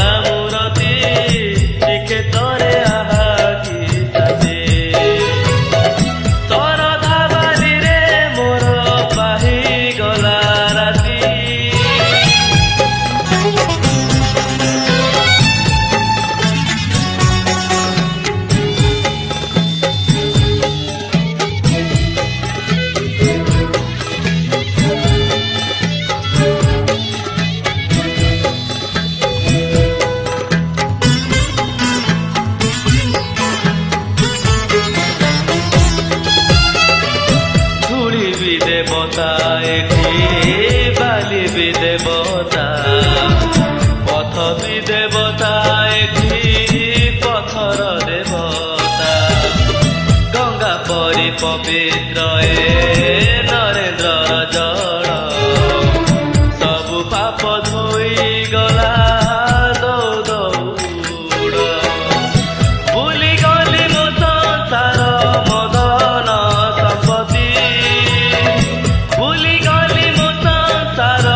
କଳା ମୂରତି ଶ୍ରୀକ୍ଷେତ୍ରରେ ଆହା କି ସାଜେ। ଶରଧା ବାଲିରେ ମୋର ପାହିଗଲା ରାତି। দেবতা এটি বালি বি দেবতা, পথ বি দেবতা এটি পথর দেবতা। গঙ্গা পরি পবিত্র এ নরেন্দ্রর জଳ, ସବୁ ପାପ ଧୋଇ ଗଲା ଦଉ ଦଉଡ଼। ଭୁଲି ଗଲି ମୋ ସଂସାର ମଦନ ସମ୍ପତ୍ତି, ଭୁଲି ଗଲି ମୋ ସଂସାର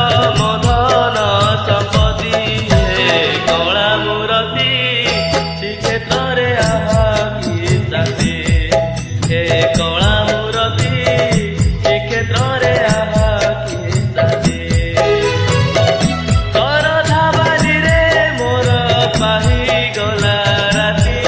ମଦନ ସମ୍ପତ୍ତି। ହେ କଳା ମୂରତି ଶ୍ରୀକ୍ଷେତ୍ରରେ ଆହା କି ସାଜେ। ହେ କଳା ମୂରତି ଶ୍ରୀକ୍ଷେତ୍ରରେ ଆହା କି ସାଜେ। ଶରଧା ବାଲିରେ ମୋର ପାହିଗଲା ରାତି।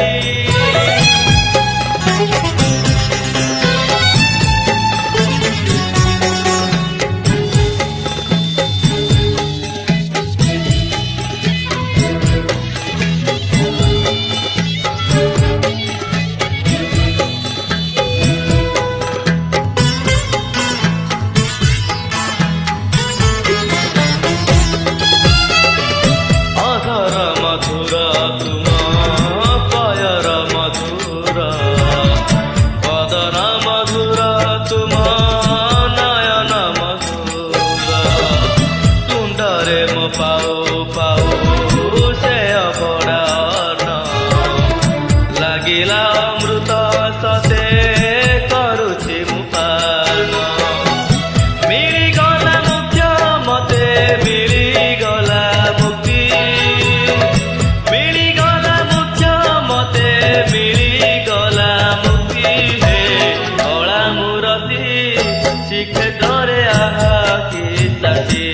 ଅଧର ମଧୁର ତୁମ ପୟର ମଧୁର, ବଦନ ମଧୁର ତୁମ ନୟନ ମଧୁର। ତୁଣ୍ଡରେ ମୋ ପାଉ ପାଉ ସେ ଅବଡ଼ା ଅନ୍ନ, ଲାଗିଲା ଅମୃତ ସତେ କରୁଛି ମୁଁ ପାନ। ମିଳିଗଲା ମୁଖ୍ୟ ମତେ ମିଳିଗଲା ମୁକ୍ତି, ମିଳିଗଲା ମୁଖ୍ୟ ମତେ ମିଳିଗଲା ମୁକ୍ତି। ହେ କଳା ମୂରତି ଶ୍ରୀକ୍ଷେତ୍ରରେ ଆହା କି ସାଜେ।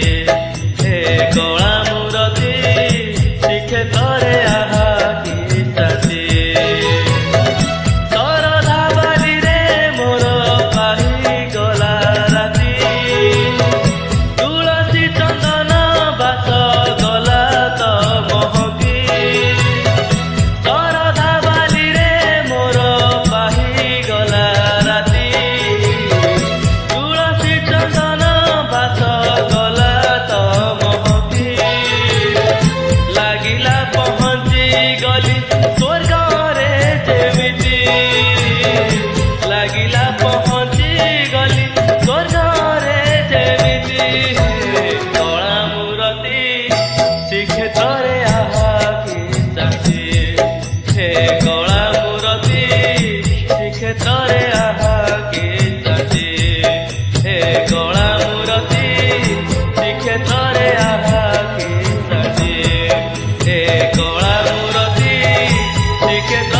ହେ କଳା ମୂରତି ଶ୍ରୀକ୍ଷେତ୍ରରେ ଆହା କି ସାଜେ। ଶରଧା ବାଲିରେ ମୋର ପାହିଗଲା ରାତି। ତୁଳସୀ ଚନ୍ଦନ ବାସ ଗଲା ତ ମହକି, ଶରଧା ବାଲିରେ ମୋର ପାହିଗଲା ରାତି। ତୁଳସୀ ଚନ୍ଦନ ବାସ ଗଲା ତ ମହକି, ଲାଗିଲା ପହଞ୍ଚି ଗଲି ସ୍ୱର୍ଗରେ ଯେମିତି, ଲାଗିଲା ପହଞ୍ଚି ଗଲି ସ୍ୱର୍ଗରେ ଯେମିତି। ହେ କଳା ମୂରତି ଶ୍ରୀକ୍ଷେତ୍ରରେ ଆହା କି ସାଜେ। ହେ କଳା ମୂରତି ଶ୍ରୀକ୍ଷେତ୍ରରେ ଆହା କି ସାଜେ। ହେ କଳା ମୂରତି ଶ୍ରୀକ୍ଷେତ୍ରରେ ଆହା କି ସାଜେ। ହେ କଳା ମୂରତି ଶ୍ରୀକ୍ଷେତ୍ର